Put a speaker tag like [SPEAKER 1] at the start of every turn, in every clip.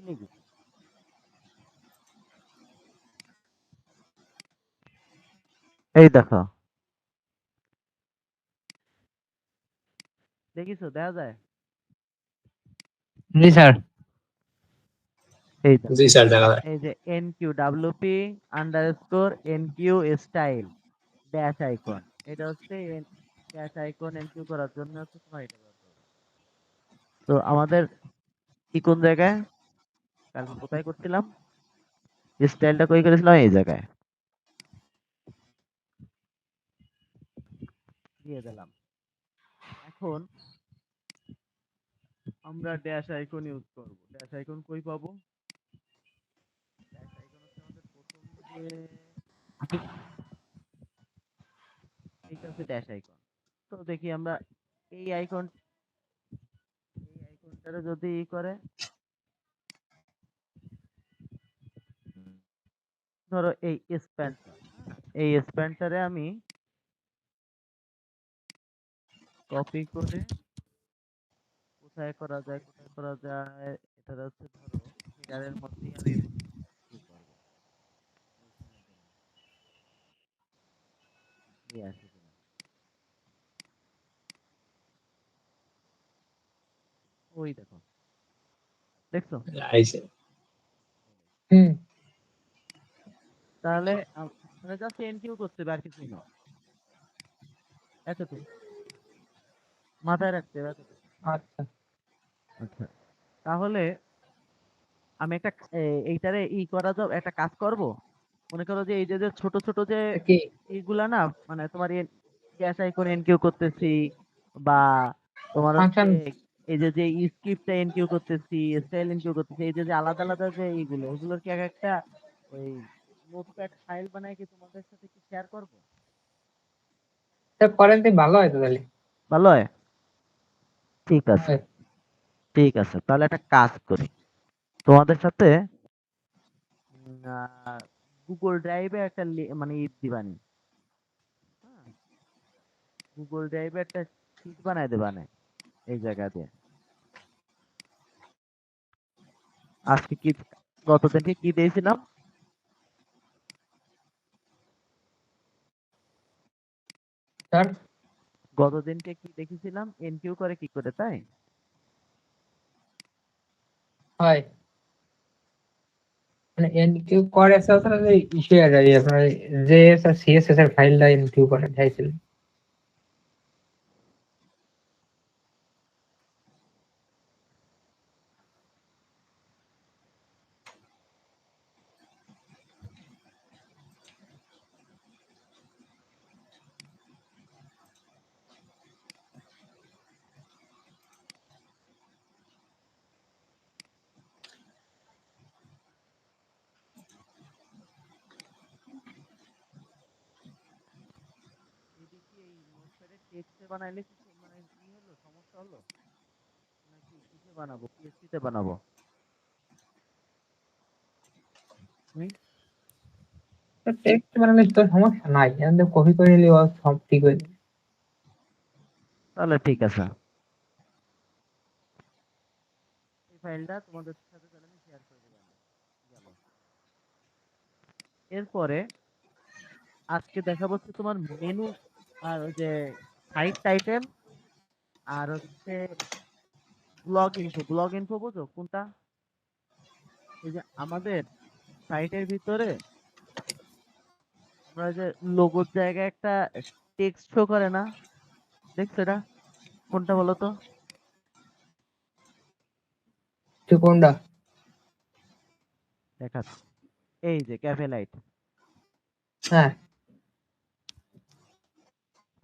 [SPEAKER 1] লিখবি? এই দেখো, দেখিছো? দেখা যায়?
[SPEAKER 2] জি স্যার।
[SPEAKER 1] এই দেখো,
[SPEAKER 3] জি স্যার, দেখা যায়।
[SPEAKER 1] এই যে NQWP_NQ স্টাইল ড্যাশ আইকন, এটা হচ্ছে ড্যাশ আইকন এনকিউ করার জন্য হচ্ছে তোমার এটা দরকার। তো আমাদের কি কোন জায়গায় কালকে কোথায় করছিলাম? স্টাইলটা কই করেছিলাম? এই জায়গায় দিয়ে দিলাম। এখন আমরা ড্যাশ আইকন ইউজ করব। ড্যাশ আইকন কই পাবো? ড্যাশ আইকন হচ্ছে আমাদের প্রথম যে এইটা হচ্ছে ড্যাশ আইকন। তো দেখি আমরা এই আইকন এই আইকনটারে যদি ই করে, ধরো এই স্প্যানটা, এই স্প্যানটারে আমি কপি করে কোথায় করা যায়, কোথায় করা যায়, এটা হচ্ছে ধরো হেডারের মধ্যেই আমি ই করব। এইখানে দিলাম, দিয়ে আসি দিলাম। ওই দেখো, দেখছো?
[SPEAKER 3] আইছে।
[SPEAKER 2] হুম।
[SPEAKER 1] তাহলে মানে জাস্ট এনকিউ করতে হবে আর কিছুই না, এতটুকু মাথায় রাখতে হবে, এতটুকু।
[SPEAKER 2] আচ্ছা
[SPEAKER 1] আচ্ছা, তাহলে আমি একটা এইটারে ই করা যাও, একটা কাজ করব। মনে করো যে এই যে যে ছোট ছোট যে
[SPEAKER 2] কি
[SPEAKER 1] এইগুলা না, মানে তোমার গ্যাস আইকন এনকিউ করতেছি, বা তোমার হচ্ছে
[SPEAKER 2] ফাংশন।
[SPEAKER 1] এই যে যে স্ক্রিপ্টটা এনকিউ করতেছি, স্টাইল এনকিউ করতেছি, এই যে যে আলাদা আলাদা যে এইগুলো, এগুলোর কি এক একটা ওই নোটপ্যাড ফাইল বানায় কি তোমাদের সাথে কি শেয়ার করব?
[SPEAKER 2] স্যার করেন তো ভালো হয় তো তাহলে।
[SPEAKER 1] ভালো হয়? ঠিক আছে,
[SPEAKER 2] হয়।
[SPEAKER 1] ঠিক আছে, তাহলে একটা কাজ করি। তোমাদের সাথে গুগল ড্রাইভে একটা মানে ই দিবানি, হ্যাঁ, গুগল ড্রাইভে একটা শিট বানায় দেবানে এই জায়গা দিয়ে। আজকে কি, গতদিনকে কি দিয়েছিলাম?
[SPEAKER 2] স্যার
[SPEAKER 1] গতদিনকে কি দেখেছিলাম? এনকিউ করে কি করে, তাই?
[SPEAKER 2] হয় মানে এনকিউ করে স্যার তাহলে ইস্যু হয়ে যায় আপনার যে স্যার সিএসএস এর ফাইলটা এনকিউ করে চাইছিলেন।
[SPEAKER 1] এটা কি এই নোটপ্যাডে টেক্সটে বানাইলে কি মানে ই হলো, সমস্যা হলো নাকি কিসে বানাবো, পিএসপি তে বানাবো? হুম,
[SPEAKER 2] টেক্সট বানালে তো সমস্যা নাই, এখান থেকে কপি করে নিলে সব ঠিক হয়ে যাবে।
[SPEAKER 1] তাহলে ঠিক আছে, এই ফাইলটা তোমাদের সাথে তাহলে আমি শেয়ার করে দেবো। গেল। এরপরে আজকে দেখাবো হচ্ছে তোমার মেনু, আর ওই যে সাইট টাইটেল, আর হচ্ছে ব্লগ ইনফো বুঝো কোনটা? এই যে আমাদের সাইটের ভিতরে আমরা যে লোগোর জায়গায় একটা টেক্সট শো করে না, দেখছো এটা? কোনটা বলো তো?
[SPEAKER 2] তো কোনটা?
[SPEAKER 1] দেখাচ্ছি, এই যে ক্যাফে লাইট।
[SPEAKER 2] হ্যাঁ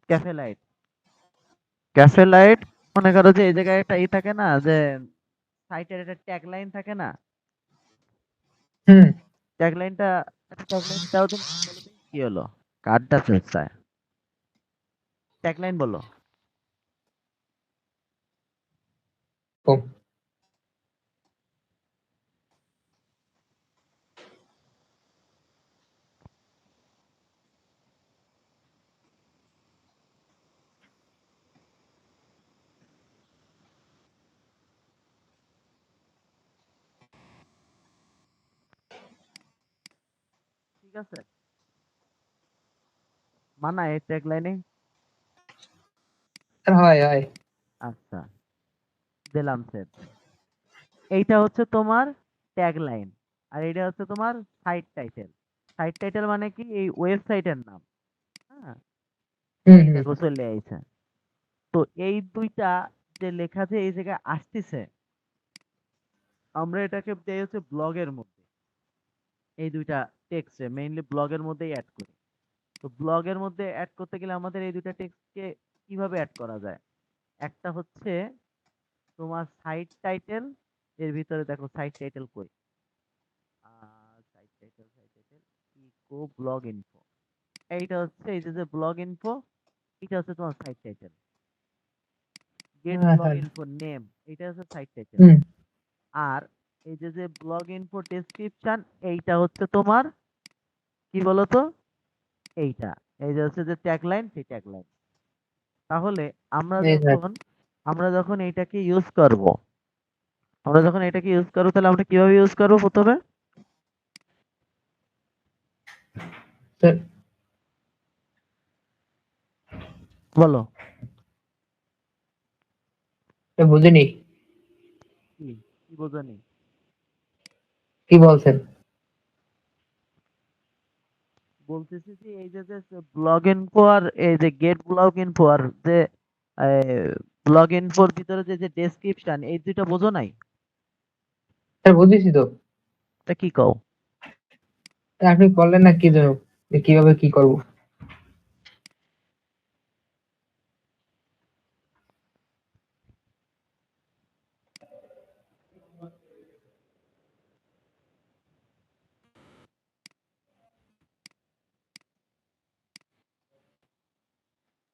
[SPEAKER 1] ক্যাফে লাইট, ক্যাফে লাইট। মনে করো যে এই জায়গায় একটা ই থাকে না, যে সাইটের একটা ট্যাগ লাইন থাকে না,
[SPEAKER 2] হুম।
[SPEAKER 1] ট্যাগ লাইনটা, ট্যাগ লাইন দাও তুমি, বলো দেখি কি হলো, কার্ডটা চেষ্টায় ট্যাগ লাইন বলো।
[SPEAKER 2] ও,
[SPEAKER 1] আছে? মানায় এই ট্যাগলাইনে?
[SPEAKER 2] স্যার হয় হয়।
[SPEAKER 1] আচ্ছা, দিলাম সেট। এইটা হচ্ছে তোমার ট্যাগলাইন আর এটা হচ্ছে তোমার সাইট টাইটেল। সাইট টাইটেল মানে কি এই ওয়েবসাইটের নাম। হ্যাঁ,
[SPEAKER 2] হুম
[SPEAKER 1] এই
[SPEAKER 2] হুম।
[SPEAKER 1] দেখো চলে আইছে। তো এই দুইটা যে লেখা যে এই জায়গায় আসতেছে, আমরা এটাকে দেই হচ্ছে ব্লগের মধ্যে। এই দুইটা টেক্সটে মেইনলি ব্লগের মধ্যেই অ্যাড করি। তো ব্লগের মধ্যে অ্যাড করতে গেলে আমাদের এই দুইটা টেক্সটকে কিভাবে অ্যাড করা যায়? একটা হচ্ছে তোমার সাইট টাইটেল, এর ভিতরে দেখো সাইট টাইটেল কই? Site title eco blog info. এইটা হচ্ছে এই যে ব্লগ ইনফো, এটা হচ্ছে তোমার সাইট টাইটেল। গেট
[SPEAKER 2] হ্যাঁ
[SPEAKER 1] ব্লগ
[SPEAKER 2] স্যার।
[SPEAKER 1] ইনফো নেম, এটা হচ্ছে সাইট টাইটেল।
[SPEAKER 2] হুম।
[SPEAKER 1] আর এই যে ব্লগ ইনফো ডেসক্রিপশন, এইটা হচ্ছে তোমার কি বলতো, এইটা এই যে হচ্ছে যে ট্যাগলাইন, সেই ট্যাগলাইন। তাহলে আমরা
[SPEAKER 2] এই স্যার।
[SPEAKER 1] যখন আমরা যখন এইটাকে ইউজ করব, তাহলে আমরা কিভাবে ইউজ করবো প্রথমে?
[SPEAKER 2] স্যার
[SPEAKER 1] বলো।
[SPEAKER 2] এটা বুঝিনি।
[SPEAKER 1] কি কি বোঝানি?
[SPEAKER 2] কি বলছেন?
[SPEAKER 1] বলতেছি যে এই যে ব্লগ ইনফো আর এই যে গেট ব্লগ ইনফো আর যে ব্লগ ইনফোর ভিতরে যে ডেসক্রিপশন, এই দুইটা বোঝো নাই?
[SPEAKER 2] স্যার বুঝেছি তো।
[SPEAKER 1] তা কি কও?
[SPEAKER 2] তা আপনি বললেন না কি জন্য, যে কিভাবে কি করব?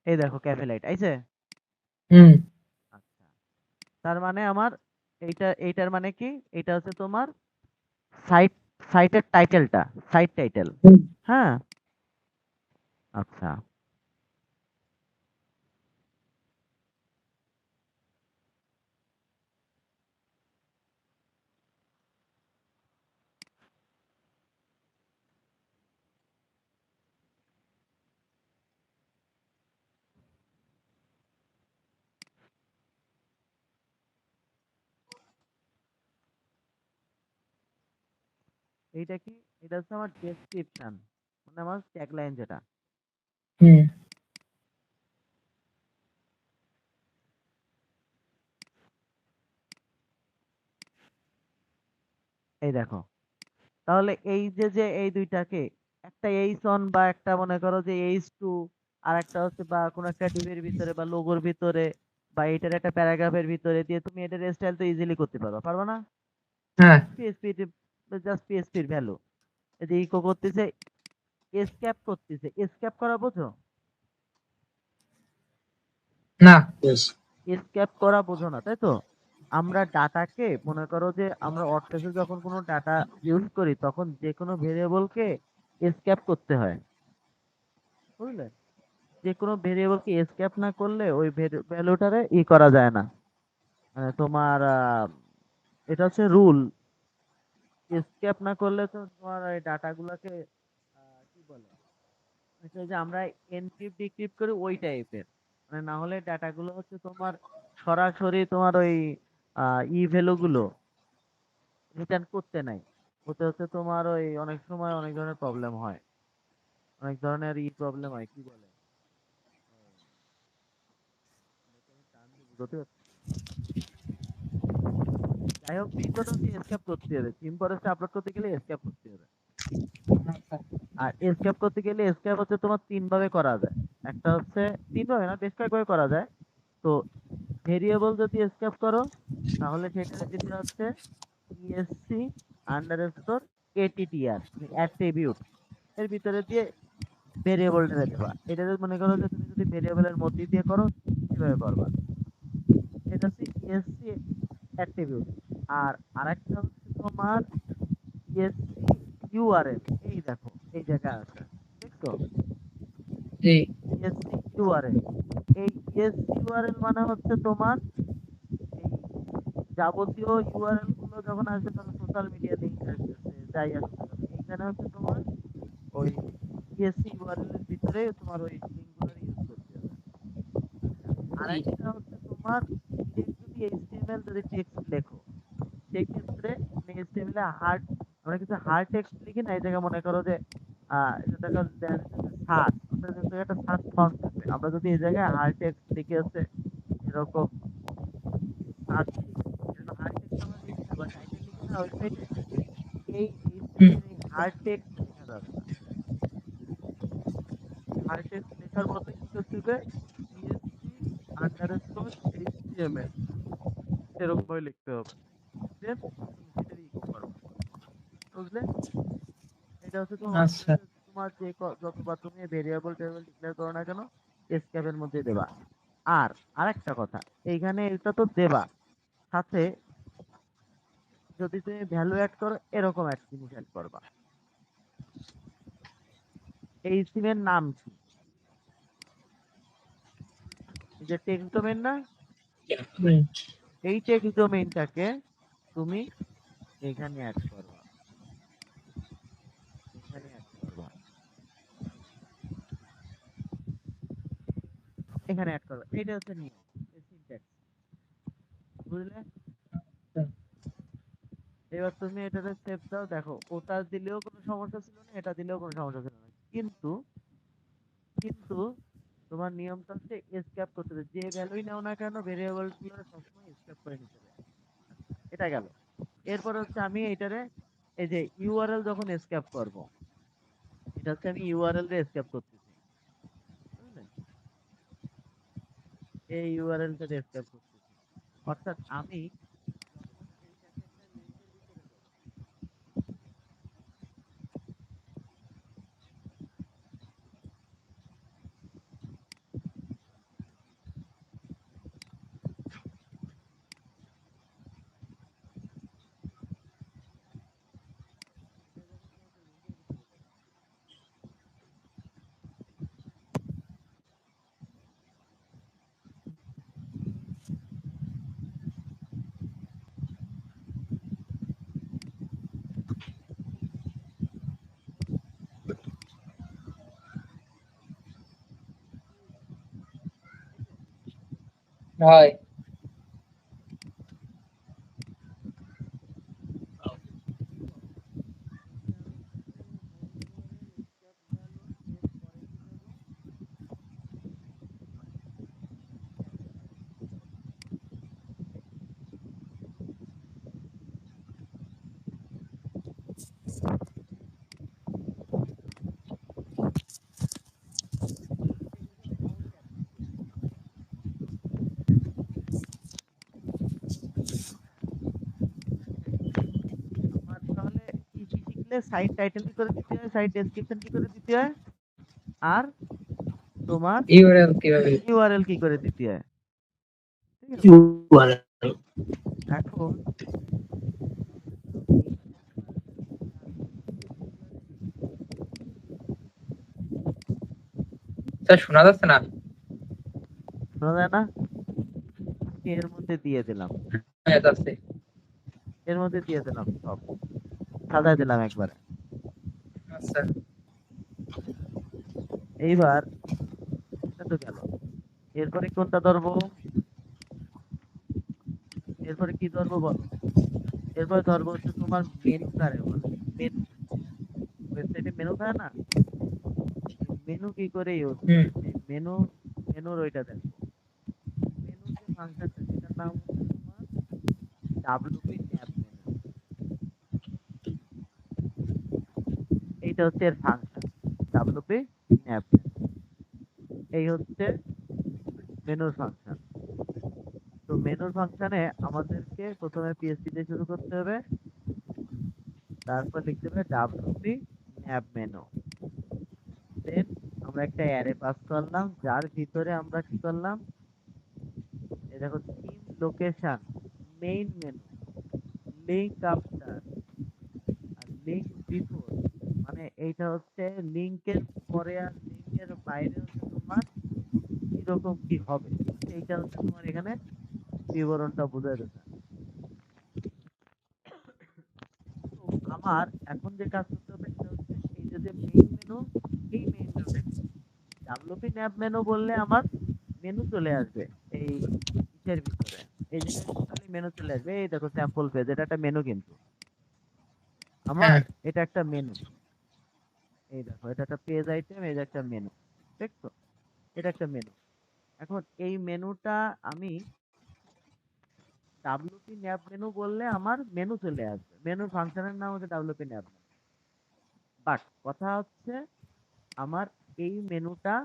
[SPEAKER 1] এই দেখো ক্যাফে লাইট আইছে।
[SPEAKER 2] হুম
[SPEAKER 1] আচ্ছা, তার মানে আমার এইটার মানে কি, এটা হচ্ছে তোমার সাইট, সাইটের টাইটেলটা, সাইট টাইটেল।
[SPEAKER 2] হুম।
[SPEAKER 1] হ্যাঁ, আচ্ছা। এইটা কি, এটা হচ্ছে আমার ডেসক্রিপশন, মানে আমার ট্যাগলাইন যেটা।
[SPEAKER 2] হুম।
[SPEAKER 1] এই দেখো, তাহলে এই যে এই দুইটাকে, একটা এইচ অন বা একটা মনে করো যে এইচ টু, আর একটা হচ্ছে বা কোনো একটা ডিভের ভিতরে বা লোগোর ভিতরে বা এটার একটা প্যারাগ্রাফের ভিতরে দিয়ে তুমি এটার স্টাইল তো ইজিলি করতে পারবা, পারবা না?
[SPEAKER 2] হ্যাঁ।
[SPEAKER 1] পিএসপি, জাস্ট পিএসপির ভ্যালু, এই যে ইকো করতেছে, এসক্যাপ করতেছে, এসক্যাপ করা বোঝো?
[SPEAKER 2] না।
[SPEAKER 1] এসক্যাপ করা বোঝো না, তাই তো? আমরা ডাটাকে মনে করো যে আমরা অর্থেসে যখন কোনো ডাটা ইউজ করি তখন যে কোনো ভেরিয়েবলকে এসক্যাপ করতে হয়, বুঝলে? যে কোনো ভেরিয়েবলকে এসক্যাপ না করলে ওই ভ্যালুটারে করা যায় না। মানে তোমার এটা হচ্ছে রুল, এসক্যাপ না করলে তো তোমার ওই ডাটাগুলোকে কি বলে, হচ্ছে যে আমরা এনক্রিপ্ট ডিক্রিপ্ট করি ওই টাইপের, মানে না হলে ডাটাগুলো হচ্ছে তোমার সরাসরি তোমার ওই ভ্যালু গুলো রিটার্ন করতে নাই। ওতে হচ্ছে তোমার ওই অনেক সময় অনেক ধরনের প্রবলেম হয়, অনেক ধরনের প্রবলেম হয়, কি বলে, বুঝতে পারছো? যাই হোক, বিপদ হচ্ছে এসকেপ করতে হবে, সিম ফরেস্টে আপলোড করতে গেলে এসকেপ করতে হবে। আর এসকেপ করতে গেলে এসকেপ হচ্ছে তোমার তিন ভাবে করা যায়। একটা হচ্ছে, তিন ভাবে না, বেশ কয়েকভাবে করা যায়। তো ভেরিয়েবল যদি এসকেপ করো তাহলে সেটা যেটা হচ্ছে ইএসসি আন্ডারস্কোর এটিটিআর, অ্যাট্রিবিউট, এর ভিতরে দিয়ে ভেরিয়েবলটা দেবা। এটা যদি মনে করো যে তুমি যদি ভেরিয়েবলের মধ্যে দিয়ে করো, কিভাবে করবা? এটা হচ্ছে ইএসসি অ্যাট্রিবিউট। আর আরেকটা হচ্ছে তোমার ইএসসি ইউআরএল। এই দেখো, এই জায়গায় আছে, দেখছো?
[SPEAKER 2] জি।
[SPEAKER 1] ইএসসি ইউআরএল, এই ইএসসি ইউআরএল মানে হচ্ছে তোমার এই যাবতীয় ইউআরএল গুলো যখন আসবে, তখন সোশ্যাল মিডিয়া লিঙ্ক আসতেছে, যাই আসছে, এইখানে হচ্ছে তোমার ওই পিএসসি ইউআরএল এর ভিতরে তোমার ওই লিঙ্কগুলো ইউজ করতে হবে। আরেকটা হচ্ছে তোমার ডিরেক্ট যদি এইচটিএমএল যদি টেক্সট লেখো, সেক্ষেত্রে মানে এইচটিএমএল এ হার্ড, আমরা কিছু হার্ড টেক্সট লিখি না, এই জায়গায় মনে করো যে এটা দেখো সার্চ, একটা সার্চ ফাউন্ড থাকবে, আমরা যদি এই জায়গায় হার্ড টেক্সট লিখে আছে এরকম সার্চ লিখি, এরকম হার্ড টেক্সট আমরা লিখি না বা টাইটেল লিখি না ওয়েবসাইটে, এই এইচটিএমএল এই হার্ড টেক্সট লেখা যাবে না। হার্ড টেক্সট লেখার বদলে কি করতে হবে, PSC_HTML এরকম ভাবে লিখতে হবে, দেন তুমি সেটার ইকো করো, বুঝলে? এটা হচ্ছে তোমার
[SPEAKER 2] আচ্ছা
[SPEAKER 1] তোমার যে যতবার তুমি ভেরিয়েবল টেবিল ডিক্লেয়ার করো না কেন এসকেপের মধ্যে দেবা। আর আরেকটা কথা, এইখানে এটা তো দেবা, সাথে যদি তুমি ভ্যালু অ্যাড করো এরকম একটা জিনিস অ্যাড করবা। এই সিমের নাম কি, এই যে টেক্সট ডোমেন না, এই টেক্সট ডোমেনটাকে তুমি এখানে অ্যাড করবা, এখানে অ্যাড করবা, এখানে অ্যাড করবা। এটা হচ্ছে নিয়ম, সিনট্যাক্স, বুঝলে? এবার তুমি এটাতে সেভ দাও, দেখো ওটা দিলেও কোনো সমস্যা ছিল না, এটা দিলেও কোনো সমস্যা ছিল না, কিন্তু কিন্তু তোমার নিয়মটা হচ্ছে এসকেপ করতে হবে, যে ভ্যালুই নাও না কেন ভেরিয়েবল গুলো সবসময় এসকেপ করে নিতে হবে। এটা গেল। এরপর হচ্ছে আমি এটারে এই যে ইউআরএল যখন এসকেপ করব, এটা হচ্ছে আমি ইউআরএল রে এসকেপ করতেছি, বুঝলেন? এই ইউআরএল টা এসকেপ করতেছি, অর্থাৎ আমি যখন এইটাকে একটা লিঙ্কের ভিতরে দেবো, এটা যখন তুমি একটা লিঙ্কের ভিতরে দেবো,
[SPEAKER 2] হয়
[SPEAKER 1] এটা হচ্ছে মেন ইউআরএল স্কেপ ভ্যালু, এরপরে কি দেব, টেক্সট ডোমেন অনলি অ্যাপ্লিকেশন। আমার তাহলে কি কি শিখলে, সাইট টাইটেল কি করে দিতে হয়, সাইট ডেসক্রিপশন কি করে দিতে হয়, আর তোমার
[SPEAKER 2] ইউআরএল কিভাবে
[SPEAKER 1] ইউআরএল কি করে দিতে হয়, ঠিক আছে?
[SPEAKER 2] ইউআরএল
[SPEAKER 1] এখন আমি ইউআরএল এর যে আর্গুমেন্ট গুলো রেখেছি,
[SPEAKER 2] স্যার শোনা যাচ্ছে না
[SPEAKER 1] শোনা যায় না, এর মধ্যে দিয়ে দিলাম,
[SPEAKER 2] হ্যাঁ যাচ্ছে
[SPEAKER 1] এর মধ্যে দিয়ে দিলাম, সব সাজায় দিলাম একবারে।
[SPEAKER 2] আচ্ছা
[SPEAKER 1] এইবার এটা তো গেল, এরপরে কোনটা ধরবো, এরপরে কি ধরবো বলো, এরপরে ধরবো হচ্ছে তোমার মেনু কারে বলে, মেনু, ওয়েবসাইটে মেনু থাকে না, মেনু কি করে ইউজ
[SPEAKER 2] হুম
[SPEAKER 1] করে, সেই মেনু, মেনুর ওইটা দেখো, মেনুর যে ফাংশনটা সেটার নাম হচ্ছে তোমার ডাব্লিউপি ন্যাব মেনু, এইটা হচ্ছে এর ফাংশন, ডাব্লিউপি ন্যাব মেনু, এই হচ্ছে মেনুর ফাংশন। তো মেনুর ফাংশনে আমাদেরকে প্রথমে পিএসপি দিয়ে শুরু করতে হবে, তারপর লিখতে হবে ডাব্লিউপি ন্যাব মেনু, দেন আমরা একটা অ্যারে পাস করলাম, যার ভিতরে আমরা কি করলাম, এই দেখো theme, location, main menu, link after, আর লিঙ্ক বিফোর, মানে এইটা হচ্ছে লিঙ্কের পরে আর লিঙ্কের বাইরে হচ্ছে তোমার কিরকম কি হবে, এইটা হচ্ছে তোমার এখানে বিবরণটা বোঝায় দিচ্ছে। তো আমার এখন যে কাজ করতে হবে সেটা হচ্ছে এই যে এটা যে মেইন মেনু, এই মেইন মেনুটা ডাব্লিউপি ন্যাব মেনু বললে আমার মেনু চলে আসবে এই ইসের ভিতরে। এই জায়গায় মেনু চলে আসবে, এই দেখো স্যাম্পল পেজ, এটা একটা মেনু কিন্তু আমার,
[SPEAKER 2] হ্যাঁ
[SPEAKER 1] এটা একটা মেনু। এই দেখো এটা একটা পেজ আইটেম, এই যে একটা মেনু, দেখছো, এটা একটা মেনু। এখন এই মেনুটা আমি ডাব্লিউপি ন্যাব মেনু বললে আমার মেনু চলে আসবে, মেনুর ফাংশনের নাম হচ্ছে ডাব্লিউপি ন্যাব। বাট কথা হচ্ছে আমার এই মেনুটা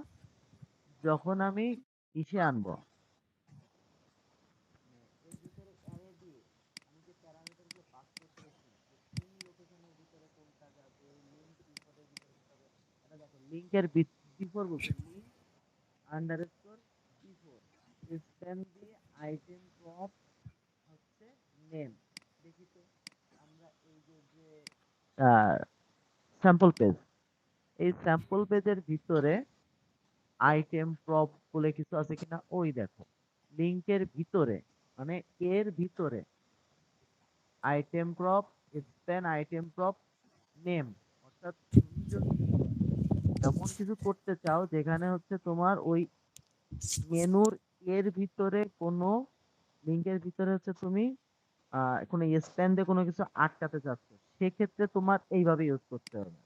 [SPEAKER 1] যখন আমি ইসে আনবো, এর ভিতরে অ্যারে দিয়ে আমি যে প্যারামিটার গুলো পাস করতেছি, যে থিম লোকেশনের ভিতরে কোনটা যাবে, লিংক বিফোরের ভিতরে কোনটা যাবে, এটা দেখো লিংকের বিফোর বলছে লিংক আন্ডারস্কোর বিফোর স্প্যান দিয়ে আইটেম ড্রপ হচ্ছে নেম। দেখি তো আমরা এই যে যে স্যাম্পল পেজ, এই স্যাম্পল পেজের ভিতরে আইটেম প্রপ বলে কিছু আছে কিনা, ওই দেখো লিংকের ভিতরে, মানে এর ভিতরে item prop span item prop name. অর্থাৎ তুমি যদি এমন কিছু করতে চাও যেখানে হচ্ছে তোমার ওই মেনুর এর ভিতরে কোনো লিংকের ভিতরে হচ্ছে তুমি কোনো স্প্যান দিয়ে কোনো কিছু আটকাতে চাচ্ছ, সেক্ষেত্রে তোমার এইভাবে ইউজ করতে হবে।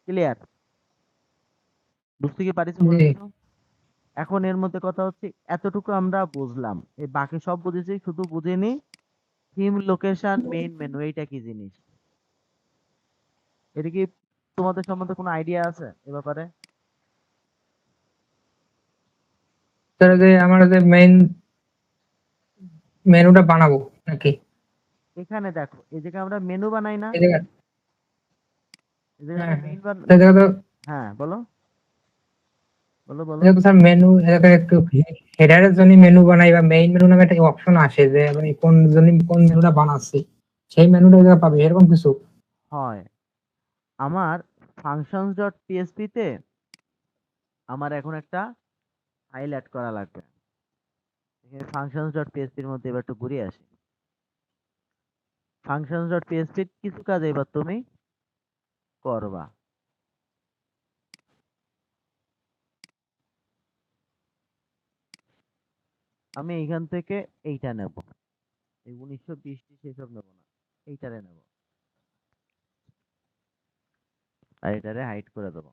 [SPEAKER 1] ক্লিয়ার? বুঝতে কি পারিস কোনো
[SPEAKER 2] জি।
[SPEAKER 1] কিছু? এখন এর মধ্যে কথা হচ্ছে এতটুকু আমরা বুঝলাম, এই বাকি সব বুঝেছি, শুধু বুঝিনি থিম লোকেশন মেইন মেনু এইটা কি জিনিস। এটা কি তোমাদের সম্বন্ধে কোনো আইডিয়া আছে এ ব্যাপারে?
[SPEAKER 2] তাহলে যে আমরা যে মেইন মেনুটা বানাবো নাকি
[SPEAKER 1] এখানে দেখো এই জায়গায় আমরা মেনু বানাই না,
[SPEAKER 2] এই জায়গা?
[SPEAKER 1] এই জায়গায়
[SPEAKER 2] হ্যাঁ
[SPEAKER 1] আমরা
[SPEAKER 2] হ্যাঁ,
[SPEAKER 1] মেইন
[SPEAKER 2] তো এই জায়গা তো
[SPEAKER 1] হ্যাঁ বলো বলো
[SPEAKER 2] এই
[SPEAKER 1] বলো।
[SPEAKER 2] জায়গা তো স্যার মেনু এলাকায় একটু হেডারের জন্য মেনু বানাই বা মেইন মেনু নামে একটা অপশন আসে যে আমি কোন জন্য কোন মেনুটা বানাচ্ছি সেই মেনুটা ওই জায়গায় পাবে এরকম কিছু।
[SPEAKER 1] হয়, আমার functions ডট পিএসপি তে আমার এখন একটা ফাইল অ্যাড করা লাগবে। এখানে functions ডট পিএসপি এর মধ্যে এবার একটু ঘুরে আসি। functions ডট পিএসপি কিছু কাজ এবার তুমি করবা। আমি এইখান থেকে এইটা নেব, এই 1920 সেসব নেব না, এইটারে নেব, আর এটারে হাইড করে দেবো।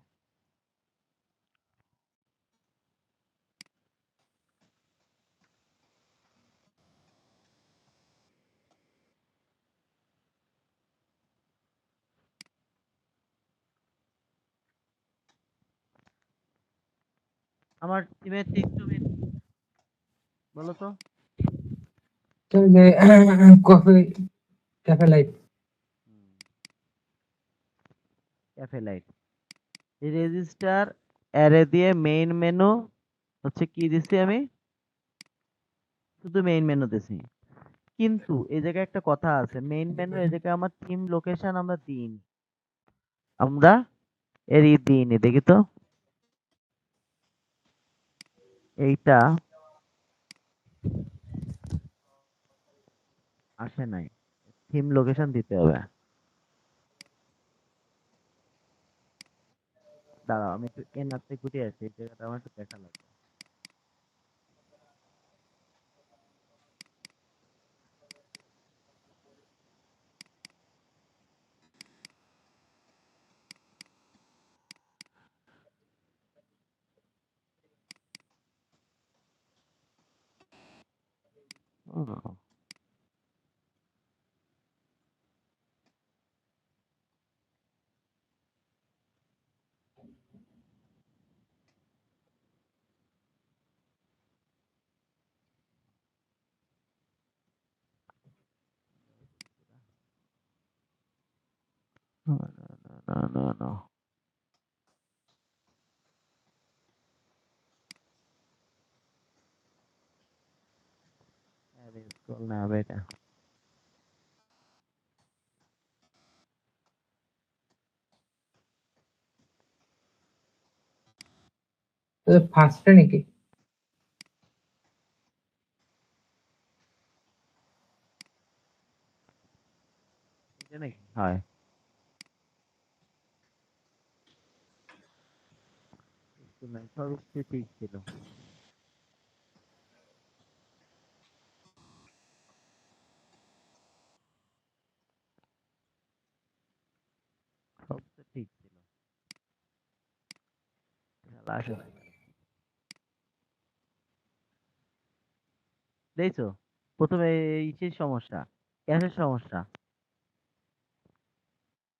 [SPEAKER 1] আমার টিমের টেক্সট বলো তো।
[SPEAKER 2] তো এই যে coffee cafe light
[SPEAKER 1] cafe light register array দিয়ে মেইন মেনু হচ্ছে কি দিছি আমি, শুধু মেইন মেনু দিছি। কিন্তু এই জায়গায় একটা কথা আছে, মেইন মেনু এই জায়গায় আমার থিম লোকেশন আমরা দিইনি, আমরা এর দিইনি, দেখি তো এইটা আসে নাই, থিম লোকেশন দিতে হবে। দাঁড়াও আমি একটু এনআরতে গুটে আসি, এই জায়গাটা আমার একটু দেখা লাগবে। ও, no, no, no, no, no. আরে স্ক্রল না হবে এটা।
[SPEAKER 2] ফার্স্টে নাকি
[SPEAKER 1] এটা নাকি হয়? কিছু নাই, সব কিছু ঠিক ছিল। সব তো ঠিক ছিল। শালা আসে নাই কেন? দেখছো, প্রথমে ইসের সমস্যা, ক্যাশের সমস্যা,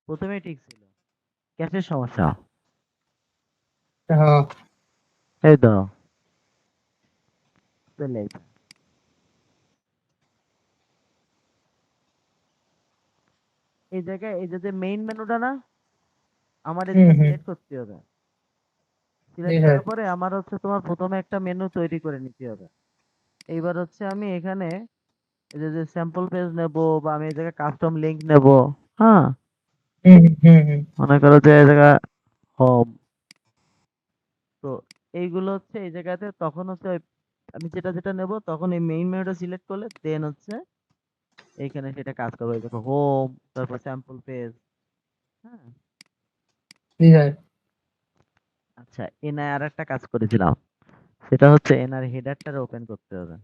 [SPEAKER 1] প্রথমেই ঠিক ছিল, ক্যাশের সমস্যা।
[SPEAKER 2] হ্যাঁ,
[SPEAKER 1] এই তো চলে আইছে। এই জায়গায় এই যে মেইন মেনুটা না, আমার এই
[SPEAKER 2] হুম
[SPEAKER 1] জায়গায়
[SPEAKER 2] হুম,
[SPEAKER 1] সিলেক্ট করতে হবে।
[SPEAKER 2] জি
[SPEAKER 1] সিলেক্ট
[SPEAKER 2] স্যার।
[SPEAKER 1] করার পরে আমার হচ্ছে তোমার প্রথমে একটা মেনু তৈরি করে নিতে হবে। এইবার হচ্ছে আমি এখানে এই যে স্যাম্পল পেজ নেব, বা আমি এই জায়গায় কাস্টম লিংক নেব। হ্যাঁ,
[SPEAKER 2] হুম হুম হুম,
[SPEAKER 1] মনে করো যে এই জায়গা হোম, তো এইগুলো হচ্ছে এই জায়গাতে তখন হচ্ছে আমি যেটা যেটা নেব তখন এই মেইন মেনুটা সিলেক্ট করলে দেন হচ্ছে এইখানে সেটা কাজ করবে। দেখো হোম, তারপর স্যাম্পল পেজ। হ্যাঁ,
[SPEAKER 2] জি স্যার।
[SPEAKER 1] আচ্ছা, এনআই আর একটা কাজ করেছিলাম, সেটা হচ্ছে এনআর হেডারটারে ওপেন করতে হবে।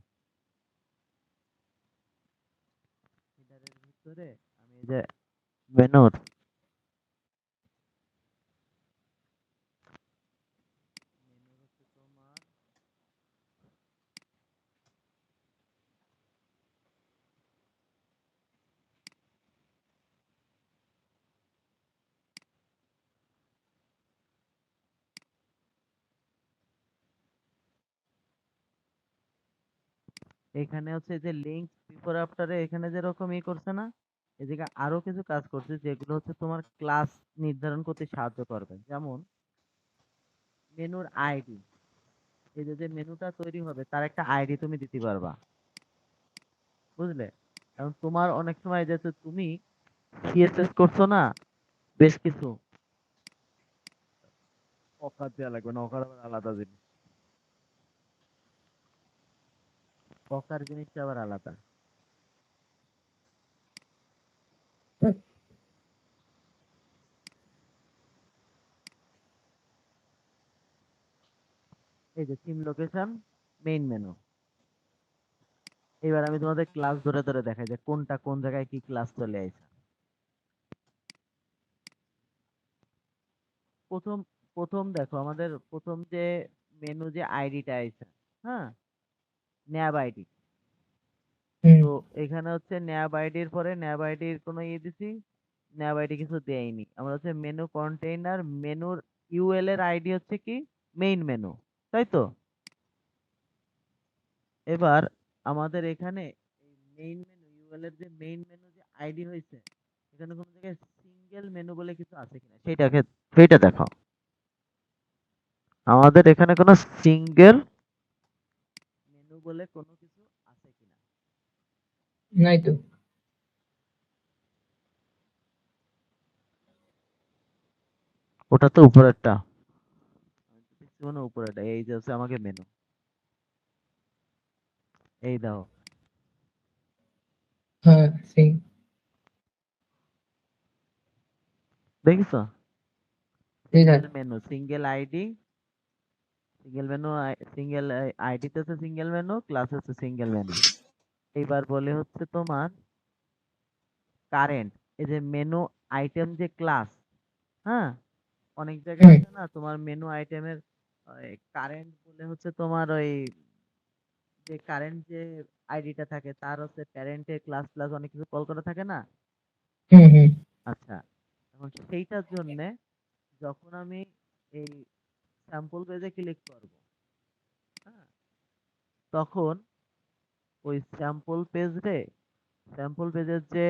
[SPEAKER 1] হেডারের ভিতরে আমি এই যে মেনুর হচ্ছে তোমার এখানে হচ্ছে যে লিঙ্ক বিফোর আফটারে এখানে যেরকম করছে না, এদিকে আরো কিছু কাজ করছে যেগুলো হচ্ছে তোমার ক্লাস নির্ধারণ করতে সাহায্য করবে। যেমন মেনুর আইডি, এই যে মেনুটা তৈরি হবে তার একটা আইডি তুমি দিতে পারবা, বুঝলে? কারণ তোমার অনেক সময় যেহেতু তুমি সিএসএস করছো না, বেশ কিছু অকার দেওয়া লাগবে না, অকার আবার আলাদা জিনিস, অকার জিনিসটা আবার আলাদা। এই যে সিম লোকেশন, মেইন মেনু। এবার আমি তোমাদের ক্লাস ধরে ধরে দেখাই যে কোনটা কোন জায়গায় কি ক্লাস চলে আসে। প্রথম প্রথম দেখো আমাদের প্রথম যে মেনু যে আইডিটা আছে, হ্যাঁ, ন্যাব আইডি।
[SPEAKER 2] হুম
[SPEAKER 1] তো এখানে হচ্ছে ন্যাব আইডির পরে ন্যাব আইডির কোনো দিছি, ন্যাব আইডি কিছু দেয়নি। আমরা হচ্ছে মেনু কন্টেইনার, মেনুর ইউএল এর আইডি হচ্ছে কি মেইন মেনু, তাই তো? এবার আমাদের এখানে এই মেইন মেনু ইউএল এর যে মেইন মেনু যে আইডি হয়েছে, এখানে কোনো জায়গায় সিঙ্গেল মেনু বলে কিছু আছে কিনা সেইটা দেখো। আমাদের এখানে কোনো সিঙ্গেল মেনু বলে কোনো কিছু আছে কিনা।
[SPEAKER 2] নাই তো।
[SPEAKER 1] ওটা তো উপরেরটা, আমি তো দেখছি মনে হয় উপরেরটা। এই যে হচ্ছে আমাকে মেনু, এই দাও,
[SPEAKER 2] হ্যাঁ সিং।
[SPEAKER 1] দেখিস
[SPEAKER 2] ji sir.
[SPEAKER 1] Single menu, single ID, single menu, single আইডিতে হচ্ছে সিঙ্গেল মেনু, ক্লাস হচ্ছে সিঙ্গেল মেনু। এইবার বলে হচ্ছে তোমার কারেন্ট, এই যে মেনু আইটেম যে ক্লাস, হ্যাঁ, অনেক জায়গায়
[SPEAKER 2] হুম
[SPEAKER 1] আছে না তোমার মেনু আইটেমের কারেন্ট বলে হচ্ছে তোমার ওই যে কারেন্ট যে আইডিটা থাকে তার হচ্ছে প্যারেন্টের ক্লাস প্লাস অনেক কিছু কল করা থাকে না।
[SPEAKER 2] হুম হুম,
[SPEAKER 1] আচ্ছা, এখন সেইটার জন্যে যখন আমি এই স্যাম্পল পেজে ক্লিক করব, হ্যাঁ, তখন ওই স্যাম্পল পেজের যে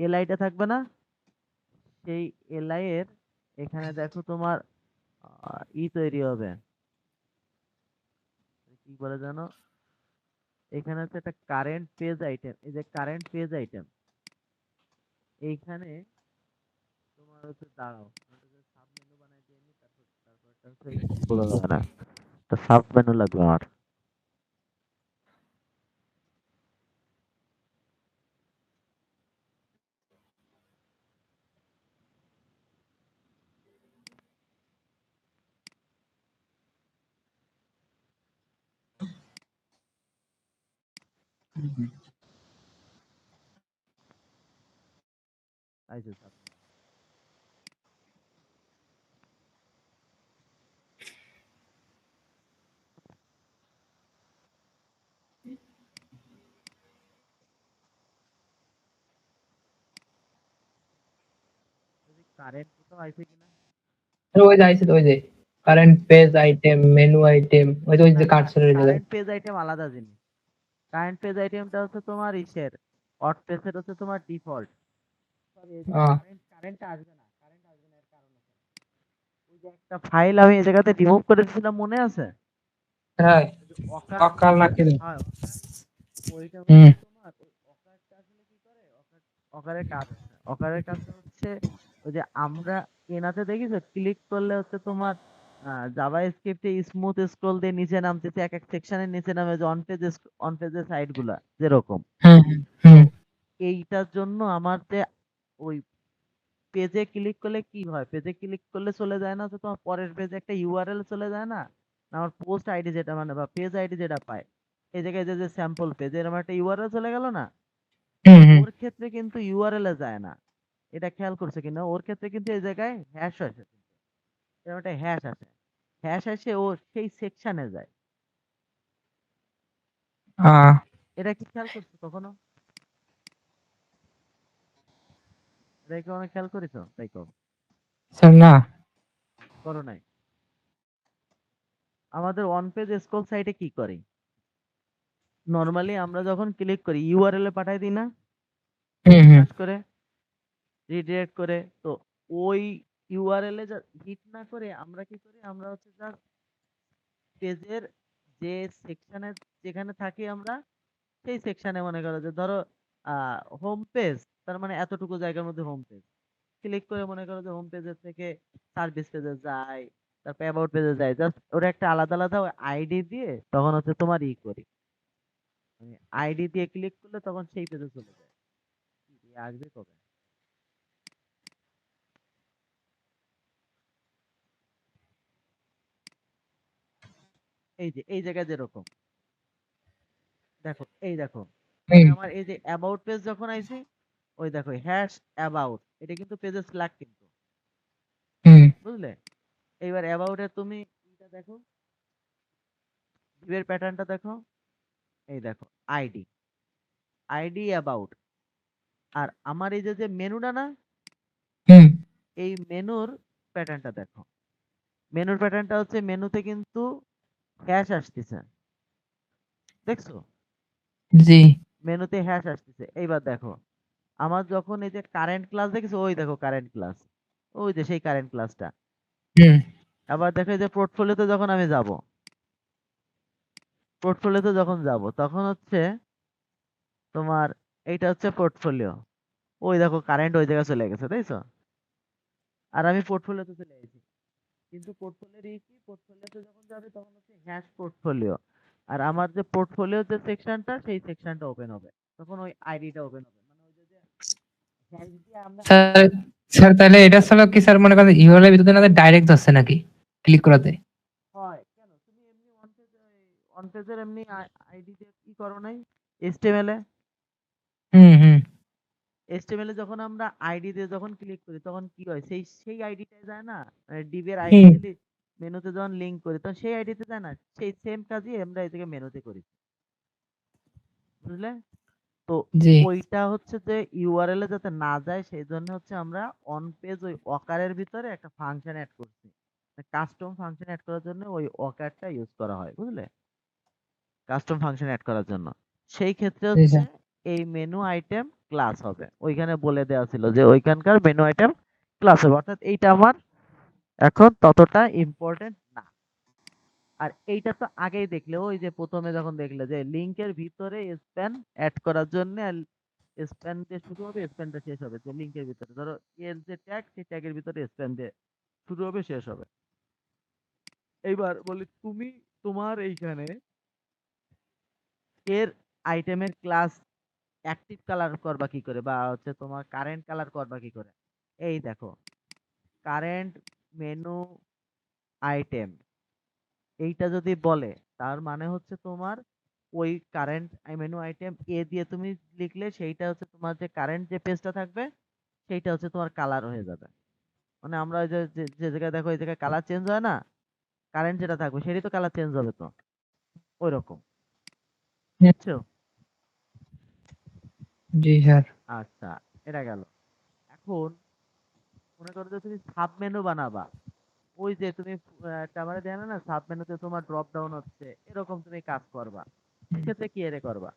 [SPEAKER 1] এলআইটা থাকবে না, সেই এলআই এর এখানে দেখো তোমার তৈরি হবে, কি বলে জানো, এখানে হচ্ছে একটা কারেন্ট পেজ আইটেম, এই যে কারেন্ট পেজ আইটেম, এইখানে তোমার হচ্ছে দাঁড়াও সাব মেনু বানাই দিয়ে নি, তারপর একটা হচ্ছে বলা যাবে না, একটা সাব মেনু লাগবে আমার। আইসো চাপ নেই। কারেন্ট কোথাও আইছে কিনা?
[SPEAKER 2] ওই যে আইছে তো, ওই যে current page item, menu item, ওই যে কার্সরের জায়গায়।
[SPEAKER 1] কারেন্ট পেজ আইটেম আলাদা জিনিস। কারেন্ট পেজ আইটেমটা হচ্ছে তোমার ইসের হট পেজের হচ্ছে তোমার ডিফল্ট। সরি, এই যে
[SPEAKER 2] আহ,
[SPEAKER 1] কারেন্ট আসবে না, কারেন্ট আসবে না এর কারণ আছে। ওই যে একটা ফাইল আমি এই জায়গাতে রিমুভ করে দিয়েছিলাম, মনে আছে?
[SPEAKER 2] হ্যাঁ,
[SPEAKER 1] ওই যে অকার,
[SPEAKER 2] অকাল না কি?
[SPEAKER 1] হ্যাঁ অকার, ওইটা
[SPEAKER 2] হুম
[SPEAKER 1] হচ্ছে তোমার ওই অকারটা আসলে কি করে, অকারের কাজ আছে। অকারের কাজটা হচ্ছে ওই যে আমরা এনাতে দেখিছো ক্লিক করলে হচ্ছে তোমার জাভা স্ক্রিপ্টে স্মুথ স্ক্রল দিয়ে নিচে নামতেছে, এক এক সেকশনের নিচে নামে যে অন পেজের সাইড গুলা যেরকম।
[SPEAKER 2] হুম
[SPEAKER 1] তো
[SPEAKER 2] হুম।
[SPEAKER 1] এইটার জন্য আমার যে ওই পেজে ক্লিক করলে কি হয়, পেজে ক্লিক করলে চলে যায় না তো তোমার পরের পেজে একটা ইউআরএল চলে যায় না? না, আমার পোস্ট আইডি যেটা মানে বা পেজ আইডি যেটা পায়, এই জায়গায় যে স্যাম্পল পেজ এরকম একটা ইউআরএল চলে গেল না?
[SPEAKER 2] হুম হুম।
[SPEAKER 1] ওর ক্ষেত্রে কিন্তু ইউআরএল এ যায় না। এটা খেয়াল করছে কিনা, ওর ক্ষেত্রে কিন্তু এই জায়গায় হ্যাশ আসে, এরকম একটা হ্যাশ আসে। হ্যাশ আসে ও সেই সেকশনে যায়।
[SPEAKER 2] আহ,
[SPEAKER 1] এটা কি খেয়াল করছো কখনো? এটা কি অনেক খেয়াল করেছো তাই
[SPEAKER 2] স্যার না।
[SPEAKER 1] করো নাই? আমাদের অন পেজ স্ক্রল সাইটে কি করে, নর্মালি আমরা যখন ক্লিক করি ইউআরএল এ পাঠাই দিই না,
[SPEAKER 2] হুম হুম
[SPEAKER 1] রিফ্রেশ করে রিডিরেক্ট করে। তো ওই ইউআরএল এ হিট না করে আমরা কি করি, আমরা হচ্ছে জাস্ট পেজের যে সেকশনে যেখানে থাকি আমরা, সেই সেকশনে মনে করো যে ধরো হোম পেজ, তার মানে এতটুকু জায়গার মধ্যে হোম পেজ ক্লিক করে মনে করো যে হোম পেজের থেকে সার্ভিস পেজে যায়, তারপর অ্যাবাউট পেজে যায়, জাস্ট ওরা একটা আলাদা আলাদা আইডি দিয়ে তখন হচ্ছে তোমার করি, আইডি দিয়ে ক্লিক করলে তখন সেই পেজে চলে যায়। আসবে কবে? এই যে এই জায়গায় যেরকম দেখো, এই দেখো, মানে
[SPEAKER 2] হুম
[SPEAKER 1] আমার এই যে অ্যাবাউট পেজ যখন আইছে, ওই দেখো হ্যাশ অ্যাবাউট, এটা কিন্তু পেজের স্ল্যাগ কিন্তু,
[SPEAKER 2] হুম।
[SPEAKER 1] বুঝলে? এইবার অ্যাবাউট এ তুমি এটা দেখো, ভিউয়ের প্যাটার্নটা দেখো, এই দেখো আইডি, আইডি অ্যাবাউট। আর আমার এই যে যে মেনুটা না,
[SPEAKER 2] হুম।
[SPEAKER 1] এই মেনুর প্যাটার্নটা দেখো, মেনুর প্যাটার্নটা হচ্ছে মেনুতে কিন্তু হ্যাশ আসতেছে, দেখছো?
[SPEAKER 2] জি।
[SPEAKER 1] মেনুতে হ্যাশ আসতেছে। এইবার দেখো, আমার যখন এই যে কারেন্ট ক্লাস দেখেছো, ওই দেখো কারেন্ট ক্লাস, ওই যে সেই কারেন্ট ক্লাসটা।
[SPEAKER 2] হুম
[SPEAKER 1] আবার দেখো এই যে পোর্টফোলিওতে যখন আমি যাব, পোর্টফোলিওতে যখন যাব তখন হচ্ছে তোমার এইটা হচ্ছে পোর্টফোলিও, ওই দেখো কারেন্ট ওই জায়গায় চলে গেছে, তাইছো? আর আমি পোর্টফোলিওতে চলে গেছি, কিন্তু পোর্টফোলিওর কি, পোর্টফোলিওতে যখন যাবে তখন হচ্ছে হ্যাশ পোর্টফোলিও, আর আমার যে পোর্টফোলিও যে সেকশনটা, সেই সেকশনটা ওপেন হবে, তখন ওই আইডিটা ওপেন হবে, মানে ওই যে হ্যাশ দিয়ে আমরা
[SPEAKER 2] স্যার, স্যার তাহলে এটা হলো কি স্যার, মনে করেন ইউআরএল ভিতরে না ডাইরেক্ট যাচ্ছে নাকি ক্লিক করাতে?
[SPEAKER 1] হয় কেন, তুমি এমনি অন পেজের এমনি আইডি দিয়ে কি করো নাই এইচটিএমএল এ?
[SPEAKER 2] হুম হুম।
[SPEAKER 1] এইচটিএমএল এ যখন আমরা আইডি দিয়ে যখন ক্লিক করি তখন কি হয়, সেই সেই আইডিটাই যায় না, মানে ডিবের আইডি
[SPEAKER 2] হুম।
[SPEAKER 1] দিয়ে মেনুতে যখন লিংক করি তখন সেই আইডিতে যায় না, সেই সেম কাজই আমরা এই থেকে মেনুতে করি, বুঝলে? তো
[SPEAKER 2] জি।
[SPEAKER 1] ওইটা হচ্ছে যে ইউআরএল এ যাতে না যায় সেই জন্য হচ্ছে আমরা অন পেজ ওই অকারের ভিতরে একটা ফাংশন অ্যাড করছি, কাস্টম ফাংশন অ্যাড করার জন্য ওই অকারটা ইউজ করা হয়, বুঝলে? কাস্টম ফাংশন অ্যাড করার জন্য সেই ক্ষেত্রে
[SPEAKER 2] জি
[SPEAKER 1] হচ্ছে
[SPEAKER 2] স্যার।
[SPEAKER 1] এই মেনু আইটেম ক্লাস হবে, ওইখানে বলে দেওয়া ছিল যে ওইখানকার মেনু আইটেম ক্লাস হবে, অর্থাৎ এইটা আমার এখন ততটা ইম্পর্টেন্ট না। আর এইটা তো আগেই দেখলে, ওই যে প্রথমে যখন দেখলে যে লিংকের ভিতরে স্প্যান অ্যাড করার জন্য স্প্যান দিয়ে শুরু হবে, স্প্যানটা শেষ হবে, যে লিংকের ভিতরে ধরো এর যে ট্যাগ, সেই ট্যাগের ভিতরে স্প্যান দিয়ে শুরু হবে শেষ হবে। এইবার বলি তুমি তোমার এইখানে এর আইটেমের ক্লাস অ্যাক্টিভ কালার করবা কি করে, বা হচ্ছে তোমার কারেন্ট কালার করবা কি করে? এই দেখো, কারেন্ট মেনু আইটেম, এইটা যদি বলে তার মানে হচ্ছে তোমার ওই কারেন্ট মেনু আইটেম এ দিয়ে তুমি লিখলে সেইটা হচ্ছে তোমার যে কারেন্ট যে পেজটা থাকবে সেইটা হচ্ছে তোমার কালার হয়ে যাবে। মানে আমরা ওই যে যে যে জায়গায় দেখো এই জায়গায় কালার চেঞ্জ হয় না, কারেন্ট যেটা থাকবে সেটাই তো কালার চেঞ্জ হবে তো, ওই রকম। বুঝছো?
[SPEAKER 2] জি স্যার।
[SPEAKER 1] আচ্ছা, এটা গেল। এখন মনে করো যে তুমি সাব মেনু বানাবা, ওই যে তুমি টাবারে দেয় না সাব মেনুতে তোমার ড্রপ ডাউন হচ্ছে, এরকম তুমি কাজ করবা। সেক্ষেত্রে কি এরে করবা,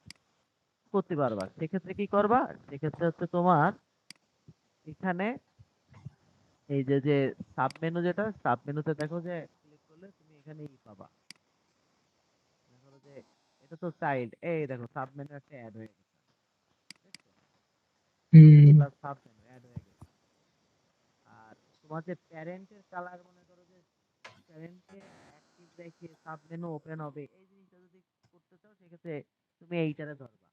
[SPEAKER 1] করতে পারবা। সেক্ষেত্রে কি করবা, সেক্ষেত্রে হচ্ছে তোমার এখানে এই যে যে সাব মেনু, যেটা সাব মেনুতে দেখো যে ক্লিক করলে তুমি এখানে ই পাবা। মনে করো যে এটা তো চাইল্ড, এই দেখো সাব মেনু একটা অ্যাড হয়ে গেছে, দেখছো?
[SPEAKER 2] হুম।
[SPEAKER 1] সাব মেনু অ্যাড হয়ে গেছে। আর তোমার যে প্যারেন্টের কালার, মনে করো যে প্যারেন্টকে অ্যাক্টিভ রেখে সাব মেনু ওপেন হবে, এই জিনিসটা যদি করতে চাও সেক্ষেত্রে তুমি এইটারে ধরবা।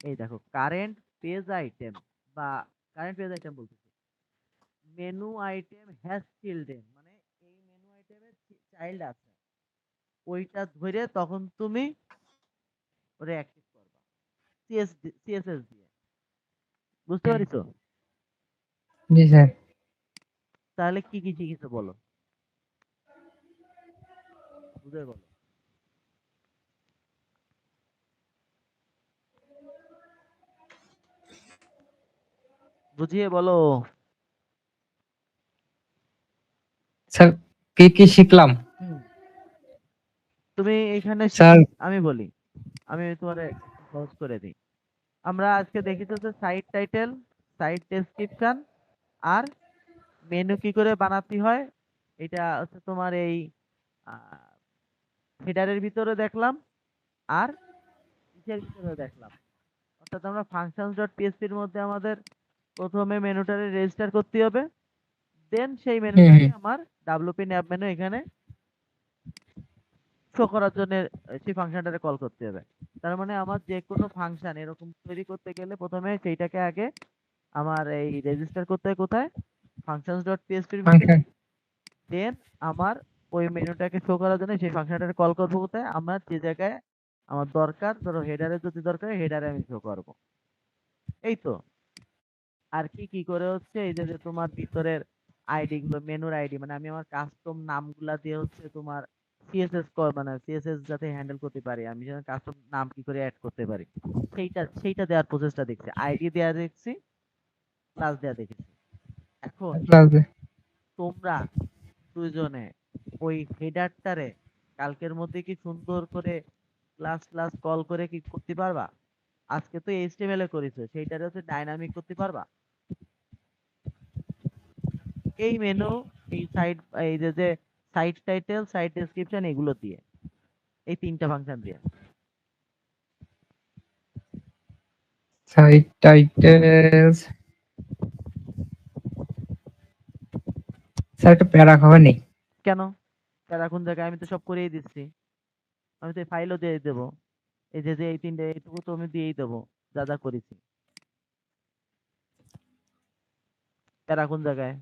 [SPEAKER 1] এই দেখো কারেন্ট পেজ আইটেম, বা কারেন্ট পেজ আইটেম বলতেছি, মেনু আইটেম হ্যাজ চিলড্রেন, মানে এই মেনু আইটেমের চাইল্ড আছে, ওইটা ধরে তখন তুমি ওটা অ্যাক্টিভ করবা সিএসএস দিয়ে। বুঝতে পারিছো?
[SPEAKER 2] জি স্যার।
[SPEAKER 1] তাহলে কি কি শিখেছো বলো, বুঝে বলো, বুঝিয়ে বলো।
[SPEAKER 2] স্যার কি কি শিখলাম?
[SPEAKER 1] হুম, তুমি এখানে
[SPEAKER 2] স্যার।
[SPEAKER 1] আমি বলি, আমি তোমার একটু সহজ করে দিই। আমরা আজকে দেখেছি যে সাইট টাইটেল, সাইট ডেসক্রিপশন, আর মেনু কি করে বানাতে হয়, এটা হচ্ছে তোমার এই হেডারের ভিতরে দেখলাম, আর ইসের ভিতরে দেখলাম। অর্থাৎ আমরা ফাংশনস ডট পিএসপির মধ্যে আমাদের প্রথমে মেনুটারে রেজিস্টার করতে হবে, দেন সেই
[SPEAKER 2] হুম
[SPEAKER 1] মেনুটাকে
[SPEAKER 2] হুম।
[SPEAKER 1] আমার ডাব্লুপি ন্যাব মেনু এখানে শো করার জন্য সেই ফাংশনটারে কল করতে হবে। তার মানে আমার যে কোনো ফাংশন এরকম তৈরি করতে গেলে প্রথমে সেইটাকে আগে আমার এই রেজিস্টার করতে হয় কোথায়, ফাংশনস ডট পিএসপির ভিতরে।
[SPEAKER 2] ফাংশন।
[SPEAKER 1] দেন আমার ওই মেনুটাকে শো করার জন্য সেই ফাংশনটাকে কল করবো কোথায়, আমার যে জায়গায় আমার দরকার, ধরো হেডারে যদি দরকার হেডারে আমি শো করবো। এই তো। আর কি কি করে হচ্ছে এই যে যে তোমার ভিতরের আইডি গুলো, মেনুর আইডি, মানে আমি আমার কাস্টম নামগুলা দিয়ে হচ্ছে তোমার সিএসএস মানে সিএসএস যাতে হ্যান্ডেল করতে পারি, আমি যেন কাস্টম নাম কি করে অ্যাড করতে পারি, সেইটা দেওয়ার প্রসেসটা দেখছি, আইডি দেওয়া দেখছি, ক্লাস দেওয়া দেখেছি। এখন
[SPEAKER 2] ক্লাসে।
[SPEAKER 1] তোমরা দুইজনে ওই হেডারটারে কালকের মধ্যে কি সুন্দর করে ক্লাস ক্লাস কল করে কি করতে পারবা? আজকে তো এইচটিএমএল এ করেছো, সেইটারে হচ্ছে ডাইনামিক করতে পারবা? এই মেনু, এই সাইট, এই যে যে সাইট টাইটেল, সাইট ডেসক্রিপশন, এগুলো দিয়ে, এই তিনটা ফাংশন দিয়ে।
[SPEAKER 2] Site titles. স্যার একটা প্যারা খবর নেই।
[SPEAKER 1] কেন? তার এখন জায়গায় আমি তো সব করেই দিচ্ছি, আমি তো ফাইলও দিয়ে দেবো, এই যে যে এই তিনটে এইটুকু তো আমি দিয়েই দেবো, যা যা করেছি। তার এখন জায়গায়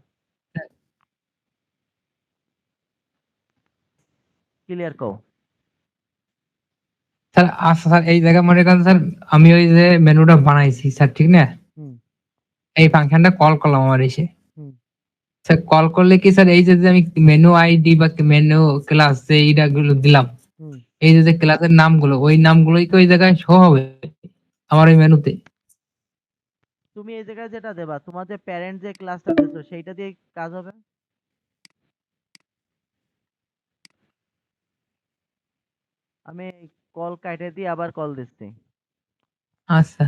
[SPEAKER 1] ক্লিয়ার কও।
[SPEAKER 2] স্যার আচ্ছা স্যার, এই জায়গায় মনে করেন স্যার, আমি ওই যে মেনুটা বানাইছি স্যার, ঠিক না?
[SPEAKER 1] হুম।
[SPEAKER 2] এই ফাংশনটা কল করলাম আমার এসে।
[SPEAKER 1] হুম।
[SPEAKER 2] স্যার কল করলে কি স্যার এই যে যে আমি মেনু আইডি বা মেনু ক্লাস যে এইটা গুলো দিলাম,
[SPEAKER 1] হুম।
[SPEAKER 2] এই যে যে ক্লাসের নামগুলো, ওই নামগুলোই কি ওই জায়গায় শো হবে আমার ওই মেনুতে?
[SPEAKER 1] তুমি এই জায়গায় যেটা দেবা, তোমার যে প্যারেন্ট যে ক্লাসটা দিছো সেইটা দিয়ে কাজ হবে। আমি কল কাটে দিয়ে আবার কল দিচ্ছি।
[SPEAKER 2] আচ্ছা।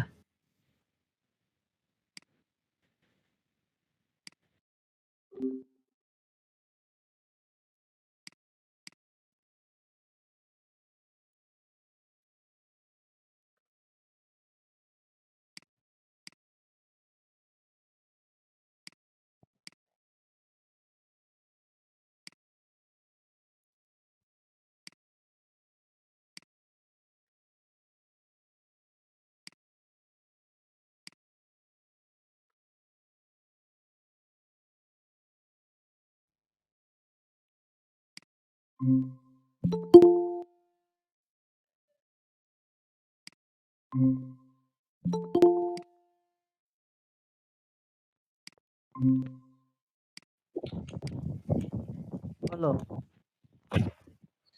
[SPEAKER 1] বলো।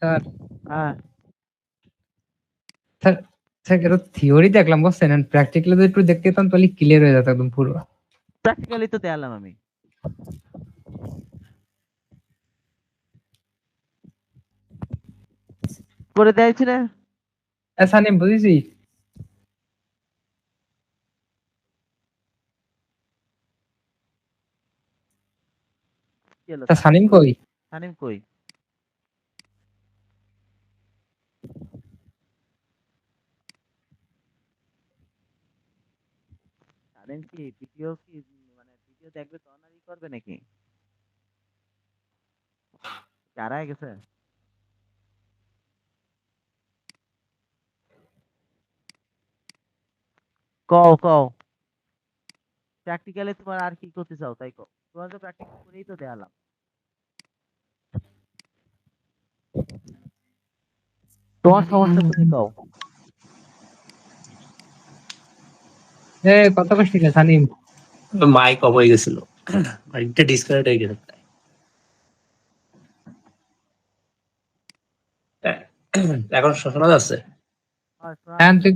[SPEAKER 2] স্যার
[SPEAKER 1] হ্যাঁ,
[SPEAKER 2] স্যার স্যার এটা থিওরি দেখলাম বুঝছেন, প্র্যাকটিক্যালি যদি একটু দেখতে পেতাম তাহলে ক্লিয়ার হয়ে যেত একদম পুরো।
[SPEAKER 1] প্র্যাকটিক্যালি তো দেখালাম আমি। করে দিয়েছি না?
[SPEAKER 2] সানিম বুঝেছি।
[SPEAKER 1] কি হলো?
[SPEAKER 2] তা সানিম কই?
[SPEAKER 1] সানিম কই? সানিম কি ভিডিও কি মানে ভিডিও দেখবে তখন আর ই করবে নাকি? হারায় গেছে? কও কও। প্র্যাকটিক্যালি তোমার আর কি করতে চাও তাই কও। তোমার তো প্র্যাকটিক্যাল করেই তো দেখালাম। তোমার সমস্যা তুমি কও।
[SPEAKER 2] কত কষ্ট ছিল সানিম।
[SPEAKER 3] মাইক অফ হয়ে গেছিল, মাইকটা ডিসকানেক্ট হয়ে গেছে। এখন শোনা যাচ্ছে?
[SPEAKER 1] আর শোনা
[SPEAKER 2] ফ্যান
[SPEAKER 1] যাচ্ছে।
[SPEAKER 2] তুই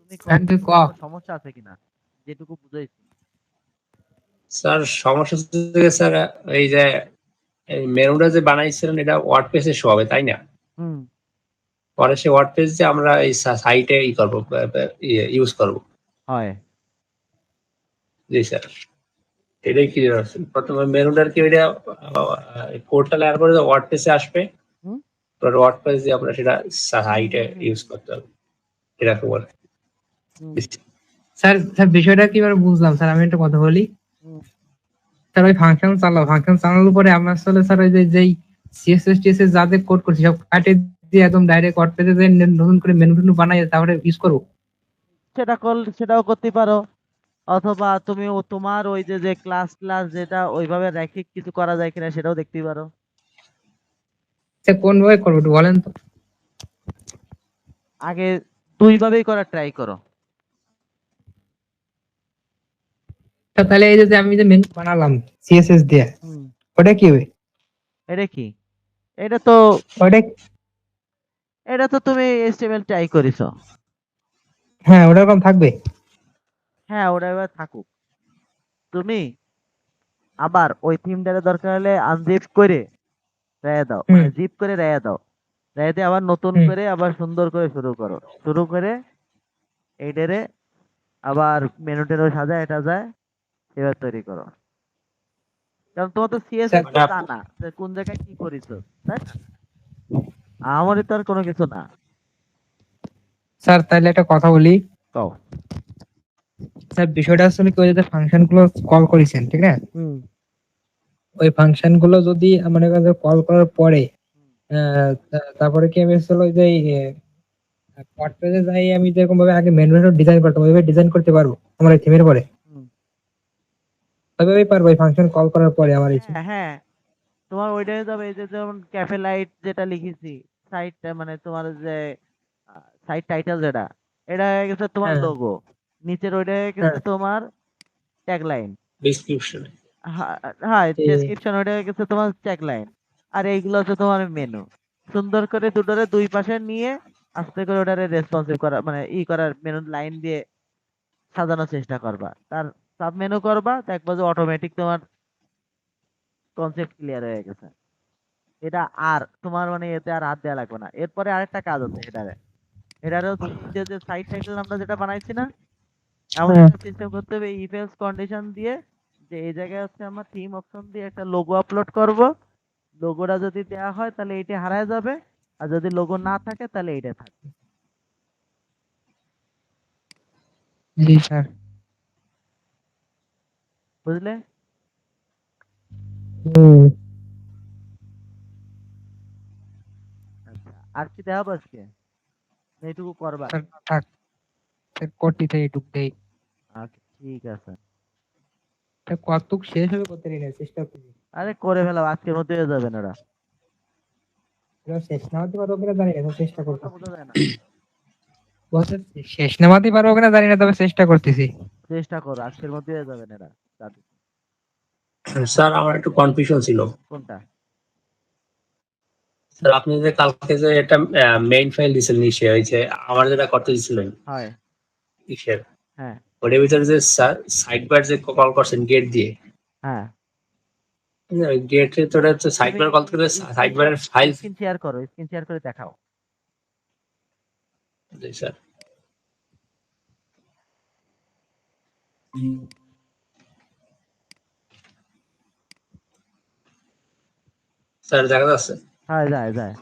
[SPEAKER 1] তুমি কও
[SPEAKER 2] ফ্যান তুই ক।
[SPEAKER 1] কোনো সমস্যা আছে কিনা, যেটুকু বুঝাইছি।
[SPEAKER 3] স্যার সমস্যা হচ্ছে যে স্যার, এই যে এই মেনুটা যে বানাইছিলেন এটা ওয়ার্ড পেজে শো হবে তাই না?
[SPEAKER 1] হুম।
[SPEAKER 3] পরে সে ওয়ার্ড পেজ যে আমরা এই সাইটে ই করবো, ইউজ করবো।
[SPEAKER 1] হয়।
[SPEAKER 3] জি স্যার, এটাই ক্লিয়ার আছে। প্রথমে মেনুটার কি ওইটা পোর্টালে আর করে ওয়ার্ড পেজে আসবে,
[SPEAKER 1] হুম
[SPEAKER 3] পরে ওয়ার্ড পেজে আমরা সেটা
[SPEAKER 1] হুম
[SPEAKER 3] সাইটে
[SPEAKER 1] হুম হুম
[SPEAKER 3] ইউজ করতে হবে, এরকম বলে।
[SPEAKER 1] হুম
[SPEAKER 2] স্যার স্যার বিষয়টা কিভাবে বুঝলাম স্যার, আমি একটা কথা বলি।
[SPEAKER 1] হুম।
[SPEAKER 2] স্যার ওই ফাংশন চালাও, ফাংশন চালানোর পরে আমরা আসলে স্যার ওই যে যেই সিএসএস টিএসএস যাদের কোড করছি সব কাটে দিয়ে একদম ডাইরেক্ট ওয়ার্ড পেজে যে নতুন করে মেনু টেনু বানাই তারপরে ইউজ করবো।
[SPEAKER 1] সেটাও করতে পারো। অথবা তুমি তোমার ওই যে যে ক্লাস ক্লাস যেটা ওইভাবে রেখে কিছু করা যায় কিনা সেটাও দেখতে পারো।
[SPEAKER 2] স্যার কোন ভাবে করবো একটু বলেন তো।
[SPEAKER 1] আগে দুই ভাবেই করার ট্রাই করো।
[SPEAKER 2] স্যার তাহলে এই যে আমি যে মেনু বানালাম সিএসএস দিয়ে,
[SPEAKER 1] হুম।
[SPEAKER 2] ওটা কি হবে?
[SPEAKER 1] এটা কি? এটা তো
[SPEAKER 2] ওটা
[SPEAKER 1] এটা তো তুমি এইচটিএমএল ট্রাই করেছো।
[SPEAKER 2] হ্যাঁ ওটা এরকম থাকবে।
[SPEAKER 1] হ্যাঁ, ওটা এবার থাকুক। তুমি আবার ওই থিমটারে দরকার হলে আনজিপ করে রেখে দাও,
[SPEAKER 2] হুম
[SPEAKER 1] মানে জিপ করে রেখে দাও। রেখে দিয়ে আবার নতুন
[SPEAKER 2] হুম।
[SPEAKER 1] করে আবার সুন্দর করে শুরু করো। শুরু করে এইটারে আবার মেনু টেনু সাজায় এটা যায় এবার তৈরি করো। কারণ তোমার তো
[SPEAKER 2] স্যার
[SPEAKER 1] সিএসএস তো জানা যে কোন জায়গায় কি করিছো, তাই না? আমারই তো আর কোনো কিছু না।
[SPEAKER 2] স্যার তাহলে একটা কথা বলি।
[SPEAKER 1] কও।
[SPEAKER 2] স্যার বিষয়টা আসলে কি, ওই যে ফাংশন গুলো কল করেছেন ঠিক না,
[SPEAKER 1] হুম
[SPEAKER 2] ওই ফাংশন গুলো যদি মনে করেন কল করার পরে তারপরে কি আমি আসলে ওই যে ওয়ার্ড পেজে যাই আমি যেরকম ভাবে আগে মেনু ডিজাইন করতাম ওইভাবে ডিজাইন করতে পারবো আমার এই থিমের পরে?
[SPEAKER 1] হুম।
[SPEAKER 2] ওইভাবেই পারবো এই ফাংশন কল করার পরে আমার ইচ্ছে?
[SPEAKER 1] হ্যাঁ হ্যাঁ, তোমার ওইটাই যাবে। এই যে যেমন ক্যাফে লাইট যেটা লিখেছি, সাইটটা মানে তোমার যে সাইট টাইটেল যেটা, এটা হয়ে গেছে তোমার
[SPEAKER 2] হ্যাঁ
[SPEAKER 1] লোগো। নিচের ওইটা হয়ে গেছে
[SPEAKER 2] হ্যাঁ।
[SPEAKER 1] তোমার ট্যাগলাইন।
[SPEAKER 3] ডিসক্রিপশনে।
[SPEAKER 1] হ্যাঁ,
[SPEAKER 2] এই
[SPEAKER 1] ডেসক্রিপশন ওইটা হয়ে গেছে তোমার ট্যাগলাইন। আর এইগুলো হচ্ছে তোমার মেনু। সুন্দর করে দুটোরে দুই পাশে নিয়ে আস্তে করে ওটারে রেসপন্সিভ করা মানে করার মেনু লাইন দিয়ে সাজানোর চেষ্টা করবা। তার সাব মেনু করবা, দেখবা যে অটোমেটিক তোমার কনসেপ্ট ক্লিয়ার হয়ে গেছে। এটা আর তোমার মানে এতে আর হাত দেওয়া লাগবে না। এরপরে আরেকটা কাজ আছে এটারে। এটারে হচ্ছে এই যে সাইট টাইটেল আমরা যেটা বানাইছি না, এমন
[SPEAKER 2] হ্যাঁ।
[SPEAKER 1] একটা সিস্টেম করতে হবে ইফ এলস কন্ডিশন দিয়ে, যে এই জায়গায় হচ্ছে আমরা থিম অপশন দিয়ে একটা লোগো আপলোড করব। লোগোটা যদি দেওয়া হয় তাহলে এইটা হারায় যাবে, আর যদি লোগো না থাকে তাহলে এইটা থাকবে।
[SPEAKER 2] জি স্যার।
[SPEAKER 1] বুঝলে?
[SPEAKER 2] হুম।
[SPEAKER 1] আচ্ছা, আর কি দেওয়া আজকে? না এইটুকু করবা?
[SPEAKER 2] স্যার থাক, স্যার করতে চাই একটু দেই।
[SPEAKER 1] আচ্ছা ঠিক আছে।
[SPEAKER 2] স্যার কতটুক শেষ হবে করতে না চেষ্টা করি।
[SPEAKER 1] আরে করে ফেলাও, আজকের মধ্যে হয়ে যাবে না ওরা।
[SPEAKER 2] এবার শেষ না হতে পারবো কিনা জানি না, চেষ্টা
[SPEAKER 1] কথা
[SPEAKER 2] করবো।
[SPEAKER 1] বোঝা যায় না।
[SPEAKER 2] বছর শেষ নামাতে পারবো কিনা জানি না, তবে চেষ্টা করতেছি।
[SPEAKER 1] চেষ্টা করো, আজকের মধ্যে হয়ে যাবেন এরা দাদু।
[SPEAKER 3] স্যার আমার একটু কনফিউশন ছিল।
[SPEAKER 1] কোনটা?
[SPEAKER 3] স্যার আপনি যে কালকে যে একটা মেইন ফাইল দিছিলেন ইসে হয়েছে, আমার যেটা করতে দিছিলেন
[SPEAKER 1] হয়।
[SPEAKER 3] ইসের,
[SPEAKER 1] হ্যাঁ
[SPEAKER 3] ওটার ভিতরে যে সাইড বার যে কল করছেন গেট দিয়ে,
[SPEAKER 1] হ্যাঁ,
[SPEAKER 3] গেটের তো হচ্ছে সাইড বার কল করে সাইড বারের ফাইল।
[SPEAKER 1] স্ক্রিন শেয়ার করো, স্ক্রিন শেয়ার করে দেখাও।
[SPEAKER 3] জি স্যার। স্যার দেখা যাচ্ছে?
[SPEAKER 1] হ্যাঁ যায় যায়।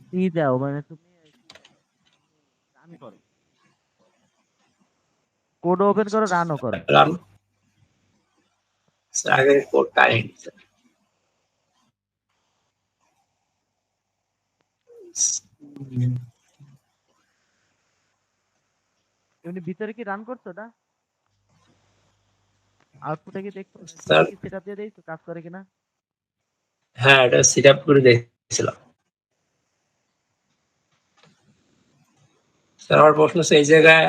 [SPEAKER 1] কি দাও মানে তুমি রান করো, কোড ওপেন করো, রানও করো।
[SPEAKER 3] রান। স্যার আগে কোডটা আইন স্যার।
[SPEAKER 1] এমনি ভিতরে কি রান করছো না? আউটপুটে কি দেখছো?
[SPEAKER 3] স্যার
[SPEAKER 1] কি সেটা দিয়ে দেখছো কাজ করে কিনা?
[SPEAKER 3] হ্যাঁ, এটা সেট আপ করে দেখছিলাম। স্যার আমার প্রশ্ন হচ্ছে এই জায়গায়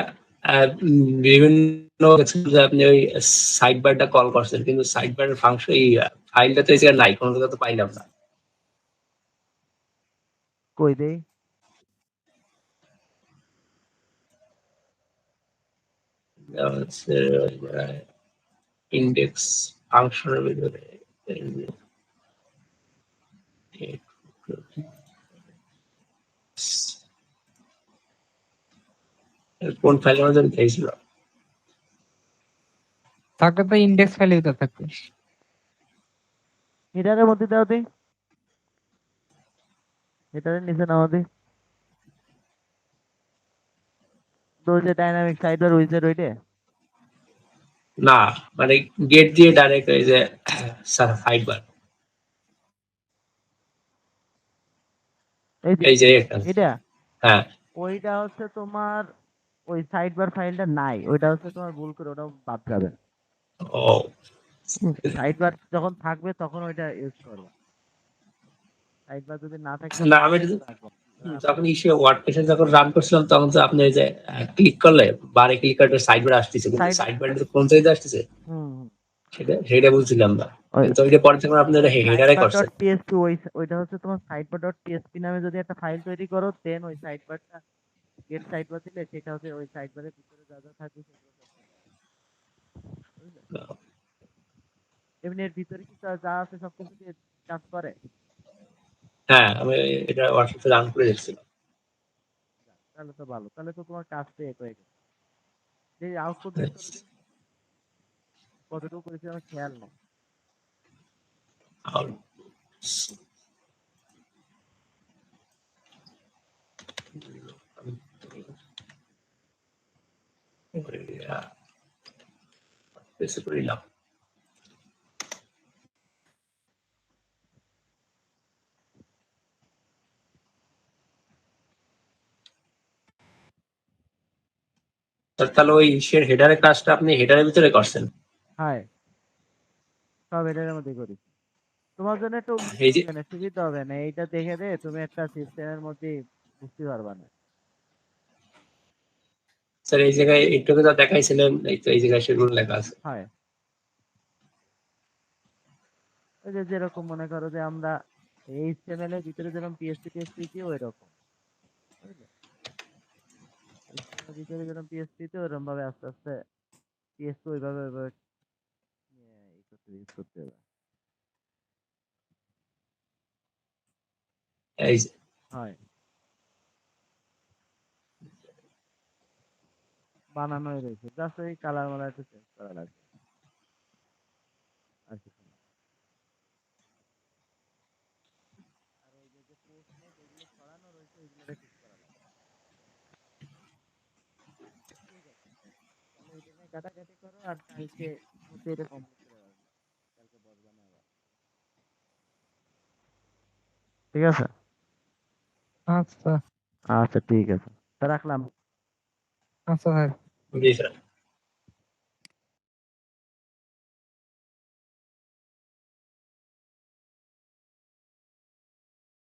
[SPEAKER 3] বিভিন্ন দেখছেন যে আপনি ওই সাইড বারটা কল করছেন, কিন্তু সাইড বারের ফাংশন এই ফাইলটা তো এই জায়গায় নাই, কোনো জায়গায় তো পাইলাম না।
[SPEAKER 1] কই দেই?
[SPEAKER 3] ইন্ডেক্স ফাংশনের ভিতরে কোন ফাইলের মধ্যে দেখছিল?
[SPEAKER 2] থাকলে তো ইন্ডেক্স ফাইলের ভিতর থাকবে।
[SPEAKER 1] হেডারের মধ্যে দাও দিই, হেডারের নিচে নাও দিই। তো ওই যে ডাইনামিক সাইড বার উইজার ওইটা।
[SPEAKER 3] না, মানে গেট দিয়ে ডাইরেক্ট এই যে সাইড বার,
[SPEAKER 1] এই যে
[SPEAKER 3] এই যে একটা।
[SPEAKER 1] এটা,
[SPEAKER 3] হ্যাঁ।
[SPEAKER 1] ওইটা হচ্ছে তোমার ওই সাইড বার ফাইলটা নাই, ওইটা হচ্ছে তোমার ভুল করে ওটা বাদ যাবে।
[SPEAKER 3] ও
[SPEAKER 1] সাইড বার যখন থাকবে তখন ওইটা ইউজ করবে, সাইড বার যদি না থাকে
[SPEAKER 3] না,
[SPEAKER 1] তখন
[SPEAKER 3] আমি
[SPEAKER 1] ওইটা রাখবো।
[SPEAKER 3] যখন ইস্যু ওয়ার্ডপ্রেসে যখন রান করছিলাম তখন তো আপনি এই যে ক্লিক করলে বারে ক্লিক করলে সাইড বার আসতেছে, কিন্তু
[SPEAKER 1] সাইড,
[SPEAKER 3] সাইড বার কোন সাইডে আসতেছে
[SPEAKER 1] হুম,
[SPEAKER 3] সেটা বুঝছিলাম না।
[SPEAKER 1] ওই
[SPEAKER 3] কিন্তু ওইটা পরে যখন আপনি হেডারে
[SPEAKER 1] সাইডবার ডট
[SPEAKER 3] করছেন।
[SPEAKER 1] পিএসপি, ওইটা হচ্ছে তোমার সাইডবার ডট পিএসপি নামে যদি একটা ফাইল তৈরি করো, দেন ওই সাইডবারটা গেট সাইডবার দিলে সেটা হচ্ছে ওই সাইডবারের ভিতরে যা যা থাকবে সেগুলো সব ঠিক আছে, বুঝলে? এমনি এর ভিতরে কি যা আছে সবকিছু দিয়ে কাজ করে।
[SPEAKER 3] হ্যাঁ, আমি এটা ওয়ার্কশপে রান করে দেখছিলাম।
[SPEAKER 1] তাহলে তো ভালো, তাহলে তো তোমার কাজ পেয়ে হয়ে গেছে। যে আউটপুট বের করে দিই, কতটুকু করেছি আমার খেয়াল নেই।
[SPEAKER 3] আর বেশি করিলাম। তাহলে ওই হেডারের কাজটা আপনি হেডারের ভিতরে করছেন?
[SPEAKER 1] হ্যাঁ, সব এটার মধ্যে করি। তোমার জন্য একটু
[SPEAKER 3] এই যে
[SPEAKER 1] হবে না, সুবিধা হবে না, এইটা দেখে দে তুমি একটা সিস্টেমের মধ্যে বুঝতে পারবা না।
[SPEAKER 3] স্যার এই জায়গায় একটু যা দেখাইছিলেন, এই তো এই জায়গায় সেগুলো লেখা আছে।
[SPEAKER 1] হয় ওই যে যেরকম মনে করো যে আমরা এইচটিএমএল এর ভিতরে যেরকম পিএসপি টিএসপি কি ওই রকম, বুঝলে? HTML এর ভিতরে যেরকম পিএসপি তে ওরকম ভাবে আস্তে আস্তে পিএসপি ওইভাবে ওইভাবে ইউজ করতে হবে।
[SPEAKER 3] এই যে
[SPEAKER 1] হয় বানানোই রয়েছে, জাস্ট ওই কালার মালার একটু চেঞ্জ করা লাগবে আর কিছু না। আর ওই যে যে পোস্ট নোট ওইগুলো ছড়ানো রয়েছে ওইগুলো ঠিক করা লাগবে। ঠিক আছে, তাহলে এটা নিয়ে কাটাকাটি করো আর কালকে মধ্যে এটা কমপ্লিট করে রাখবে, কালকে বসবা না আবার। ঠিক আছে,
[SPEAKER 2] আচ্ছা।
[SPEAKER 1] আচ্ছা ঠিক আছে, তা রাখলাম।
[SPEAKER 2] আচ্ছা স্যার।
[SPEAKER 3] জি স্যার।